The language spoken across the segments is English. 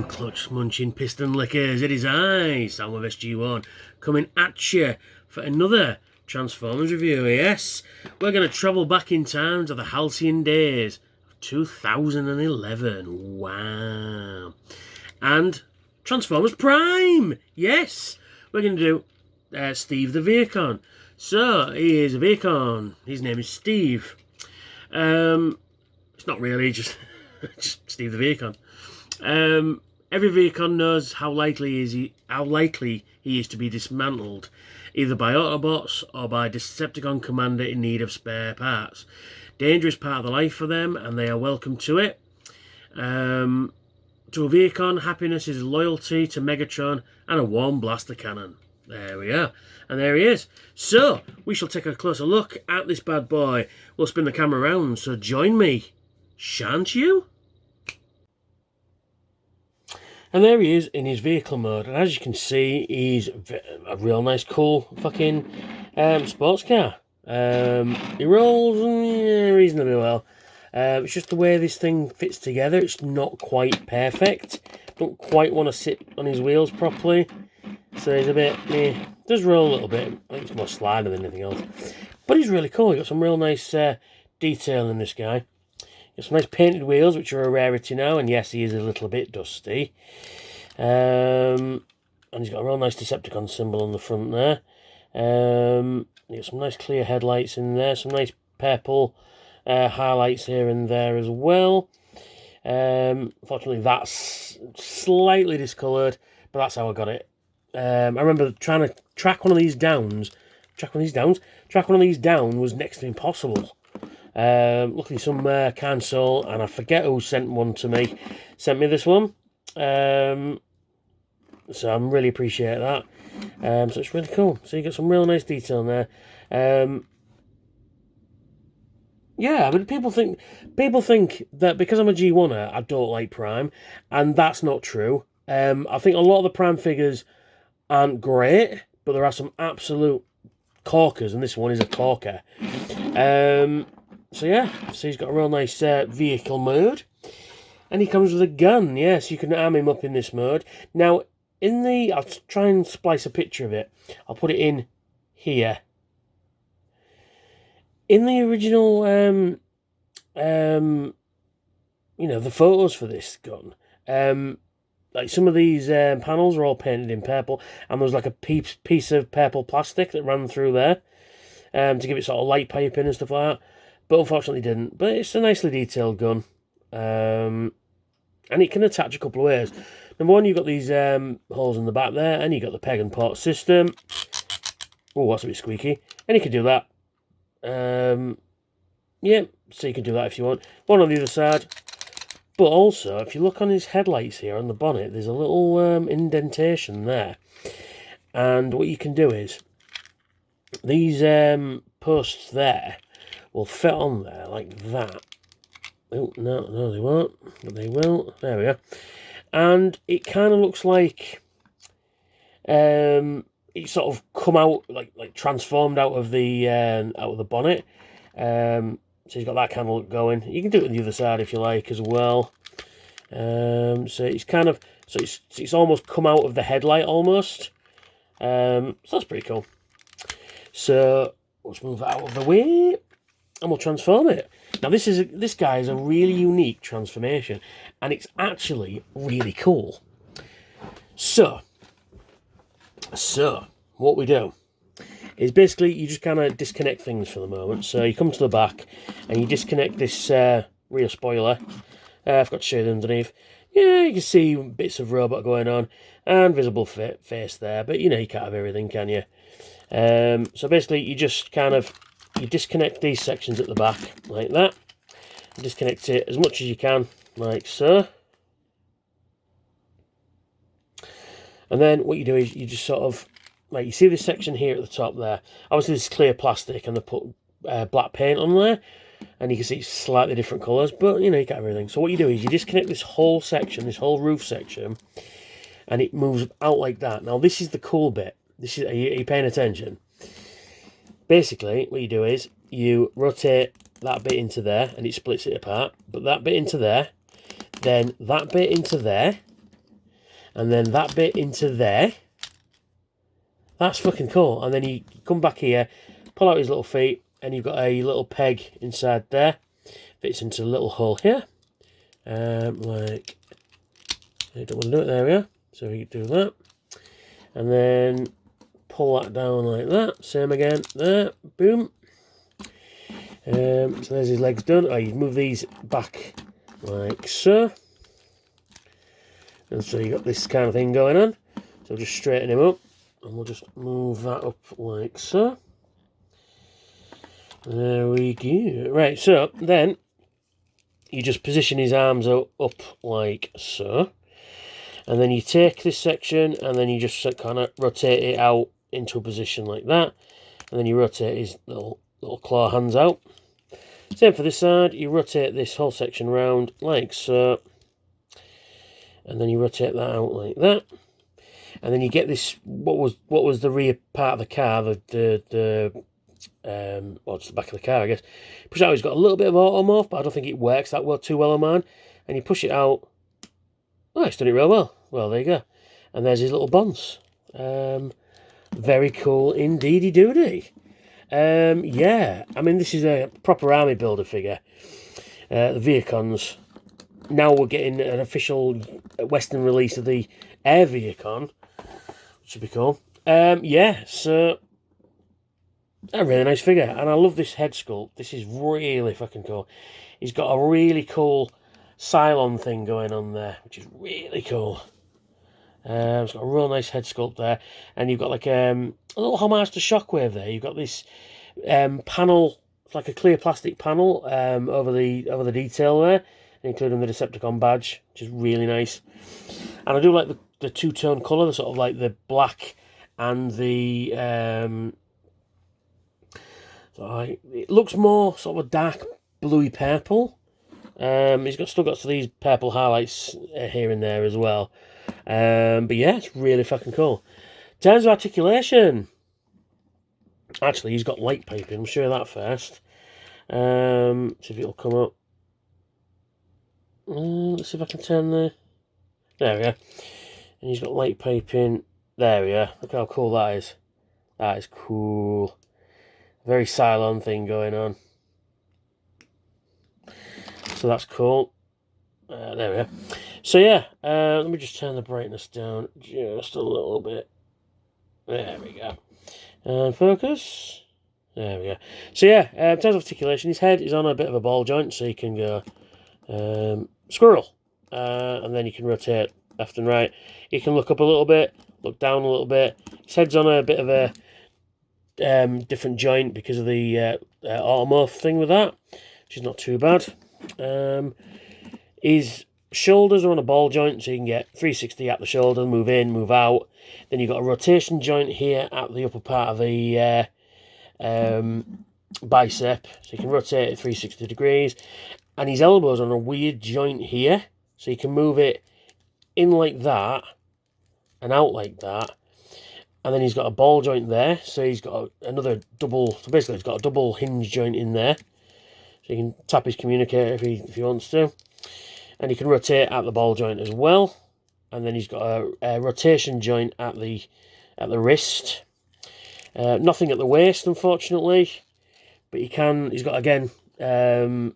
clutch munching piston lickers, it is I, Sam of SG1, coming at you for another Transformers review. Yes, we're going to travel back in time to the halcyon days of 2011. Wow. And Transformers Prime. Yes, we're going to do Steve the Vehicon. So, he is a Vehicon. His name is Steve. It's not really, just Steve the Vehicon. Every Vehicon knows how likely he is to be dismantled, either by Autobots or by Decepticon commander in need of spare parts. Danger is part of the life for them, and they are welcome to it. To a Vehicon, happiness is loyalty to Megatron and a warm blaster cannon. There we are. And there he is. So, we shall take a closer look at this bad boy. We'll spin the camera around, so join me. Shan't you? And there he is in his vehicle mode. And as you can see, he's a real nice, cool fucking sports car. He rolls reasonably well. It's just the way this thing fits together. It's not quite perfect. Don't quite want to sit on his wheels properly. So he's a bit, does roll a little bit. I think it's more slider than anything else. But he's really cool. He's got some real nice detail in this guy. Got some nice painted wheels, which are a rarity now. And yes, he is a little bit dusty. And he's got a real nice Decepticon symbol on the front there. He's got some nice clear headlights in there. Some nice purple highlights here and there as well. Unfortunately, that's slightly discoloured, but that's how I got it. I remember trying to track one of these down was next to impossible. Luckily some kind soul, and I forget who sent me this one. So I really appreciate that. So it's really cool. So you get some real nice detail in there. Yeah, I mean, people think that because I'm a G1er, I don't like Prime, and that's not true. I think a lot of the Prime figures aren't great, but there are some absolute corkers, and this one is a corker. So yeah, so he's got a real nice vehicle mode, and he comes with a gun. Yes, you can arm him up in this mode. Now, I'll try and splice a picture of it. I'll put it in here. In the original, the photos for this gun, like some of these panels are all painted in purple, and there's like a piece of purple plastic that ran through there to give it sort of light piping and stuff like that. But unfortunately didn't. But it's a nicely detailed gun. And it can attach a couple of ways. Number one, you've got these holes in the back there, and you've got the peg and port system. Oh, that's a bit squeaky. And you can do that. Yeah, so you can do that if you want. One on the other side. But also, if you look on his headlights here on the bonnet, there's a little indentation there. And what you can do is, these posts there will fit on there like that. Oh, no, they won't. But they will. There we go. And it kind of looks like it sort of come out, like transformed out of the bonnet. So he's got that kind of look going. You can do it on the other side if you like as well. So it's kind of, it's almost come out of the headlight almost. So that's pretty cool. So let's move it out of the way, and we'll transform it. Now this guy is a really unique transformation, and it's actually really cool. So what we do is basically you just kind of disconnect things for the moment. So you come to the back and you disconnect this rear spoiler. I forgot to show you the underneath. Yeah, you can see bits of robot going on and visible face there, but you can't have everything, can you? So basically you just you disconnect these sections at the back like that. You disconnect it as much as you can, like so. And then what you do is you just sort of, like, you see this section here at the top there. Obviously this is clear plastic, and they put black paint on there, and you can see it's slightly different colours, but you get everything. So what you do is you disconnect this whole section, this whole roof section, and it moves out like that. Now this is the cool bit. Are you paying attention? Basically what you do is you rotate that bit into there, and it splits it apart. But that bit into there, then that bit into there, and then that bit into there. That's fucking cool. And then you come back here, pull out his little feet, and you've got a little peg inside there. Fits into a little hole here. Like, I don't want to do it, there we are. So we do that. And then pull that down like that. Same again, there, boom. So there's his legs done. Oh, you move these back like so. And so you got this kind of thing going on. So just straighten him up. And we'll just move that up like so. There we go. Right, so then you just position his arms up like so. And then you take this section and then you just kind of rotate it out into a position like that. And then you rotate his little claw hands out. Same for this side. You rotate this whole section round like so. And then you rotate that out like that. And then you get this, what was the rear part of the car, well, it's the back of the car, I guess. Push it out, it's got a little bit of automorph, but I don't think it works that well too well on mine. And you push it out. Oh, it's done it real well. Well, there you go. And there's his little bonds. Very cool indeedy doody. Yeah, I mean, this is a proper army builder figure. The Vehicons. Now we're getting an official Western release of the Air Vehicon, which would be cool. Yeah, so a really nice figure, and I love this head sculpt. This is really fucking cool. He's got a really cool Cylon thing going on there, which is really cool. It's got a real nice head sculpt there, and you've got like a little homage to Shockwave there. You've got this panel, it's like a clear plastic panel over the detail there, including the Decepticon badge, which is really nice. And I do like the two-tone colour, the sort of like the black and the it looks more sort of a dark bluey purple. He's still got these purple highlights here and there as well. But yeah, it's really fucking cool. In terms of articulation, actually he's got light piping. I'll show you that first. See if it'll come up. Let's see if I can turn the... There we go. And he's got light piping. There we are. Look how cool that is. That is cool. Very Cylon thing going on. So that's cool. There we are. So yeah, let me just turn the brightness down just a little bit. There we go. And focus. There we go. So yeah, in terms of articulation, his head is on a bit of a ball joint, so you can go squirrel. And then you can rotate left and right. You can look up a little bit, look down a little bit. His head's on a bit of a different joint because of the automorph thing with that, which is not too bad. His shoulders are on a ball joint, so you can get 360 at the shoulder, move in, move out. Then you've got a rotation joint here at the upper part of the bicep, so you can rotate it 360 degrees. And his elbow's on a weird joint here, so you can move it in like that and out like that. And then he's got a ball joint there, so he's got another double, so basically he's got a double hinge joint in there. So you can tap his communicator if he wants to. And he can rotate at the ball joint as well. And then he's got a rotation joint at the wrist. Nothing at the waist, unfortunately. But he's got, again, a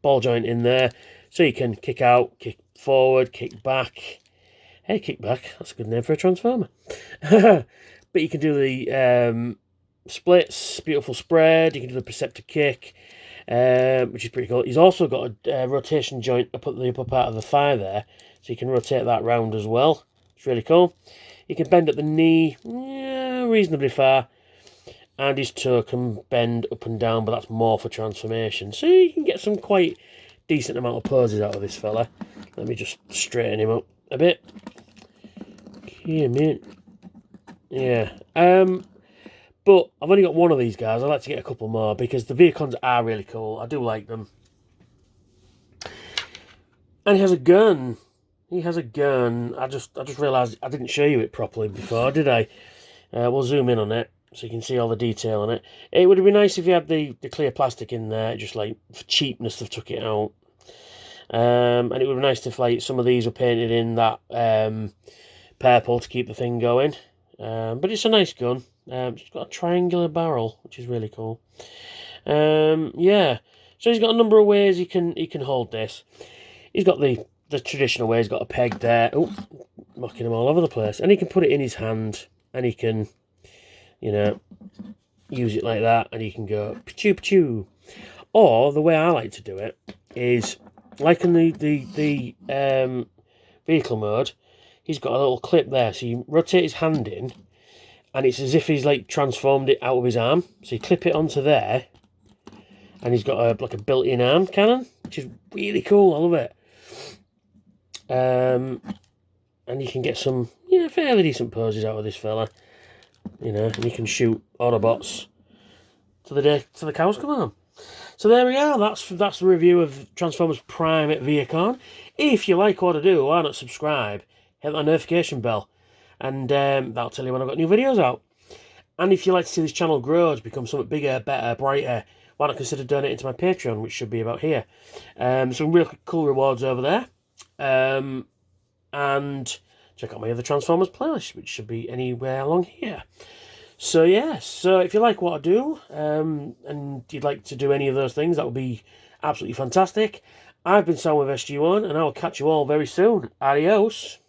ball joint in there. So you can kick out, kick forward, kick back. Hey, kick back. That's a good name for a transformer. But you can do the splits, beautiful spread. You can do the Perceptor kick, which is pretty cool. He's also got a rotation joint up at the upper part of the thigh there, so you can rotate that round as well. It's really cool. You can bend at the knee reasonably far, and his toe can bend up and down, but that's more for transformation. So you can get some quite decent amount of poses out of this fella. Let me just straighten him up a bit. Yeah, mate. Yeah. But I've only got one of these guys. I'd like to get a couple more because the Vehicons are really cool. I do like them. And he has a gun. He has a gun. I just realised I didn't show you it properly before, did I? We'll zoom in on it so you can see all the detail on it. It would have been nice if you had the clear plastic in there. Just like for cheapness, they've took it out. And it would be nice if like some of these were painted in that purple to keep the thing going. But it's a nice gun. It's got a triangular barrel, which is really cool. Yeah, so he's got a number of ways he can hold this. He's got the traditional way. He's got a peg there. Oh, knocking him all over the place. And he can put it in his hand, and he can, you know, use it like that, and he can go pa-choo pa-choo. Or the way I like to do it is like in the vehicle mode. He's got a little clip there, so you rotate his hand in, and it's as if he's like transformed it out of his arm. So you clip it onto there, and he's got like a built-in arm cannon, which is really cool. I love it. And you can get some fairly decent poses out of this fella, and you can shoot Autobots to the cows come home. So there we are. That's the review of Transformers Prime at Vehicon. If you like what I do, why not subscribe? Hit that notification bell, and that'll tell you when I've got new videos out. And if you like to see this channel grow to become something bigger, better, brighter, why not consider donating to my Patreon, which should be about here. Some really cool rewards over there. And check out my other Transformers playlist, which should be anywhere along here. So yes, so if you like what I do, and you'd like to do any of those things, that would be absolutely fantastic. I've been Sam with SG1, and I will catch you all very soon. Adios.